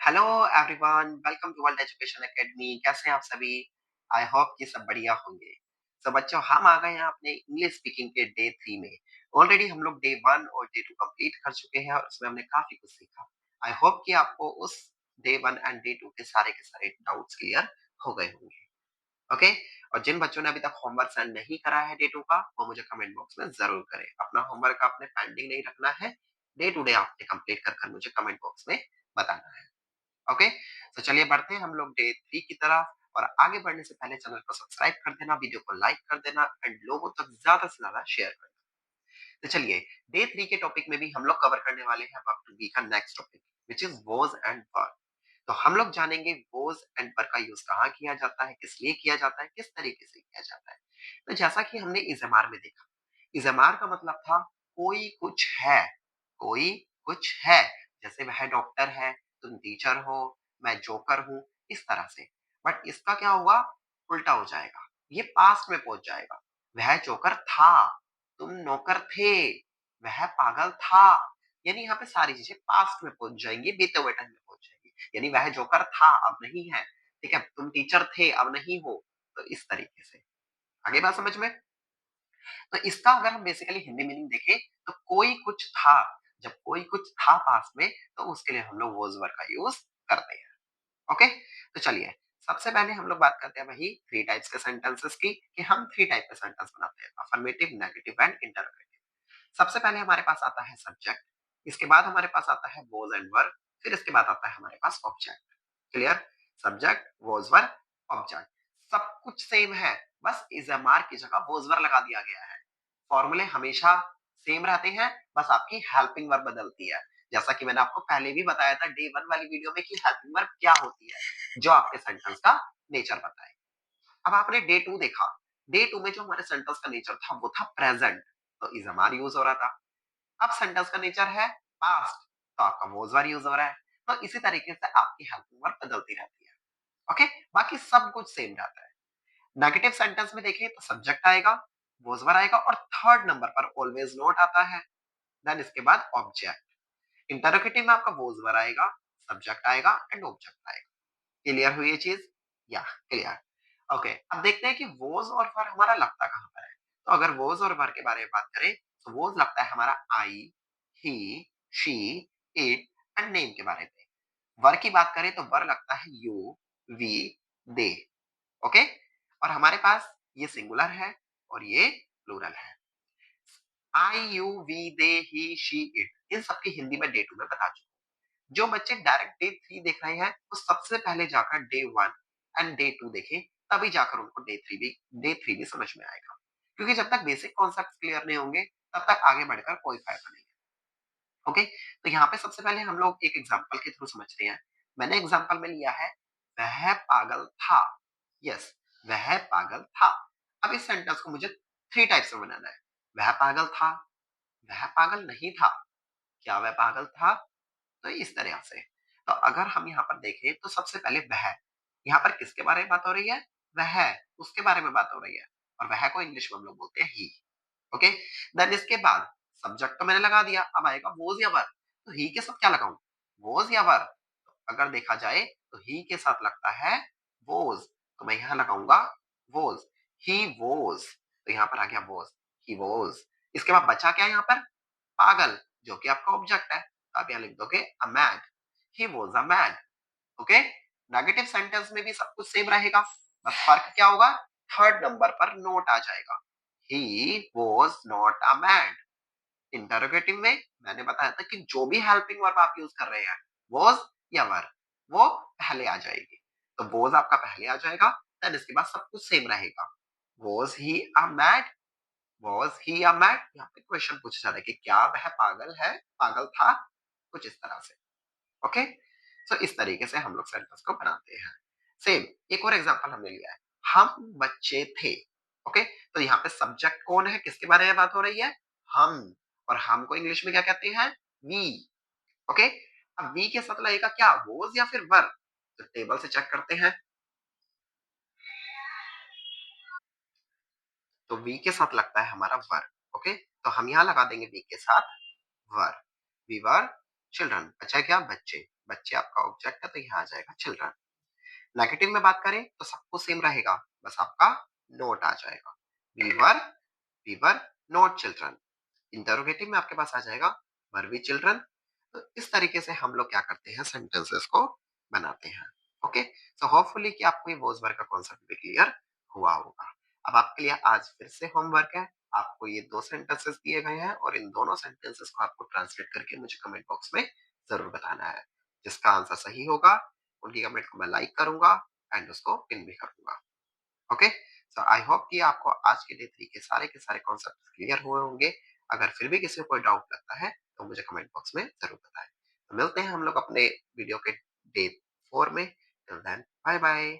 Hello everyone, welcome to world education academy. कैसे हैं आप सभी? आई होप कि सब बढ़िया होंगे। तो बच्चों, हम आ गए हैं अपने इंग्लिश स्पीकिंग के डे 3 में। ऑलरेडी हम लोग डे 1 और डे 2 कंप्लीट कर चुके हैं और उसमें हमने काफी कुछ सीखा। आई होप कि आपको उस डे 1 एंड डे 2 के सारे डाउट्स क्लियर हो गए होंगे। ओके। और जिन बच्चों ने अभी तक होमवर्क सेंड नहीं करा है डे 2 का, वो मुझे कमेंट बॉक्स में जरूर करें। अपना होमवर्क आपने पेंडिंग नहीं रखना है। डे टू डे आपने कंप्लीट कर मुझे कमेंट बॉक्स में बताना है। ओके। तो चलिए बढ़ते हैं हम लोग डे 3 की तरफ। और आगे बढ़ने से पहले चैनल को सब्सक्राइब कर देना, वीडियो को लाइक कर देना एंड लोगों तक ज्यादा से ज्यादा शेयर कर देना। तो चलिए, डे 3 के टॉपिक में भी हम लोग कवर करने वाले हैं वर्ब टू बी का next topic, which is was and were. तो हम लोग जानेंगे वॉज एंड वर का यूज कहाँ किया जाता है, किस लिए किया जाता है, किस तरीके से किया जाता है। तो जैसा कि हमने इजमार में देखा, इजमार का मतलब था कोई कुछ है, कोई कुछ है। जैसे वह डॉक्टर है, तुम टीचर हो, मैं जोकर हूं, इस तरह से। बट इसका क्या होगा? उल्टा हो जाएगा, ये पास्ट में पहुंच जाएगा। वह जोकर था, तुम नौकर थे, वह पागल था। यानी यहाँ पे सारी चीजें पास्ट में पहुंच जाएंगी, बीते हुए टाइम में पहुंच जाएंगी। यानी वह जोकर था, अब नहीं है। ठीक है, तुम टीचर थे, अब नहीं हो। तो इस तरीके से आगे बात समझ में। तो इसका अगर हम बेसिकली हिंदी मीनिंग देखें, तो कोई कुछ था। जब कोई कुछ था पास में, तो उसके लिए हम लोग वॉज वर का यूज करते हैं। ओके। तो चलिए, सबसे पहले हम लोग बात करते हैं वही थ्री टाइप्स के सेंटेंसेस की, कि हम थ्री टाइप के सेंटेंस बनाते हैं, अफर्मेटिव, नेगेटिव एंड इंटरोगेटिव। सबसे पहले हमारे पास आता है सब्जेक्ट, इसके बाद हमारे पास आता है वॉज एंड वर, फिर इसके बाद आता है हमारे पास object. Clear? Subject, was, were, object, सब कुछ सेम है। बस इज एम आर की जगह वॉज वर लगा दिया गया है। फॉर्मूले हमेशा सेम रहते हैं, बस आपकी हेल्पिंग वर्ब बदलती है। जैसा कि मैंने आपको पहले भी बताया था डे 1 वाली वीडियो में, कि हेल्पिंग वर्ब क्या होती है, जो आपके सेंटेंस का नेचर बताए। अब आपने डे 2 देखा। डे 2 में जो हमारे सेंटेंस का नेचर था वो था प्रेजेंट, तो इज एम आर यूज हो रहा था। अब सेंटेंस का नेचर है पास्ट, तो आपका वॉज वर यूज हो रहा है। तो इसी तरीके से आपकी हेल्पिंग वर्ब बदलती रहती है। ओके। बाकी सब कुछ सेम रहता है। नेगेटिव सेंटेंस में देखें तो सब्जेक्ट आएगा, वॉज वर आएगा और थर्ड नंबर पर ऑलवेज नॉट आता है। देन इसके बाद ऑब्जेक्ट। इंटरोगेटिव में आपका वॉज वर आएगा, सब्जेक्ट आएगा एंड ऑब्जेक्ट आएगा। क्लियर हुई ये चीज? या क्लियर? ओके। अब देखते हैं कि वॉज और वर हमारा लगता कहां पर है। तो अगर वॉज और वर के बारे में बात करें, तो वॉज लगता है हमारा आई, ही, शी, इट एंड नेम के बारे में। वर की बात करें तो वर लगता है यू, वी, दे। ओके। और हमारे पास ये सिंगुलर है और ये प्लूरल है। I, you, we, they, he, she, it, इन सबकी हिंदी में डे 2 में बता चुका हूं। जो बच्चे डायरेक्ट डे 3 देख रहे हैं, वो सबसे पहले जाकर डे 1 एंड डे 2 देखें, तभी जाकर उनको डे 3 भी समझ में आएगा। क्योंकि जब तक बेसिक कॉन्सेप्ट क्लियर नहीं होंगे, तब तक आगे बढ़कर कोई फायदा नहीं है। ओके। तो यहाँ पे सबसे पहले हम लोग एक एग्जाम्पल के थ्रू समझते हैं। मैंने एग्जाम्पल में लिया है, वह पागल था। यस, वह पागल था। अब इस सेंटेंस को मुझे थ्री टाइप से बनाना है। वह पागल था, वह पागल नहीं था, क्या वह पागल था। तो इस तरह से। तो अगर हम यहाँ पर देखें, तो सबसे पहले वह, यहाँ पर किसके बारे में बात हो रही है? वह, उसके बारे में बात हो रही है। और वह को इंग्लिश में हम लोग बोलते हैं ही। ओके। देन इसके बाद सब्जेक्ट तो मैंने लगा दिया, अब आएगा वोज या वर। तो ही के साथ क्या लगाऊं? वोज या वर? अगर देखा जाए तो ही के साथ लगता है वोज, तो मैं यहां लगाऊंगा वोज। ही वोज, तो यहां पर आ गया वोज, ही वोज। इसके बाद बचा क्या यहाँ पर? पागल, जो कि आपका ऑब्जेक्ट है, तो आप यहाँ लिख दोगे a mad. He was a mad. Okay. Negative sentence में भी सब कुछ सेम रहेगा, बस फर्क क्या होगा? थर्ड नंबर पर नोट आ जाएगा। He was not a mad. Interrogative में मैंने बताया था कि जो भी हेल्पिंग वर्ब आप यूज कर रहे हैं, वॉज या वर, वो पहले आ जाएगी। तो वॉज आपका पहले आ जाएगा, देन इसके बाद सब कुछ सेम रहेगा। Was he a mad, was he a mad, यहाँ पे क्वेश्चन पूछा जा रहा है कि क्या वह पागल है, पागल था, कुछ इस तरह से। ओके। सो इस तरीके से हम लोग सेंटेंस को बनाते हैं। सेम एक और एग्जांपल हमने लिया है, हम बच्चे थे। ओके। तो यहाँ पे सब्जेक्ट कौन है, किसके बारे में बात हो रही है? हम। और हम को इंग्लिश में क्या कहते हैं? वी। ओके। अब वी के साथ लगेगा क्या, वोज या फिर वर? तो टेबल से चेक करते हैं। तो वी के साथ लगता है हमारा वर। ओके। तो हम यहाँ लगा देंगे वी के साथ वर। वी वर चिल्ड्रन, अच्छा है क्या, बच्चे। बच्चे आपका ऑब्जेक्ट है तो यहाँ आ जाएगा चिल्ड्रन। नेगेटिव में बात करें तो सब कुछ सेम रहेगा, बस आपका नोट आ जाएगा। We were, we were not children. Interrogative में आपके पास आ जाएगा वर वी चिल्ड्रन। तो इस तरीके से हम लोग क्या करते हैं, सेंटेंसेस को बनाते हैं। ओके, सो होपफुली कि आपको ये वॉज वर्क का कॉन्सेप्ट भी क्लियर हुआ होगा। अब आपके लिए आज फिर से होमवर्क है। आपको ये दो सेंटेंसेस दिए गए हैं और इन दोनों सेंटेंसेस को आपको ट्रांसलेट करके मुझे कमेंट बॉक्स में जरूर बताना है। जिसका आंसर सही होगा उनकी कमेंट को मैं लाइक करूंगा एंड उसको पिन भी करूंगा। ओके, सो आई होप कि आपको आज के डे 3 के सारे कॉन्सेप्ट क्लियर हुए होंगे। अगर फिर भी किसी को कोई डाउट लगता है तो मुझे कमेंट बॉक्स में जरूर बताएं। तो मिलते हैं हम लोग अपने वीडियो के डे 4 में। Till then bye bye.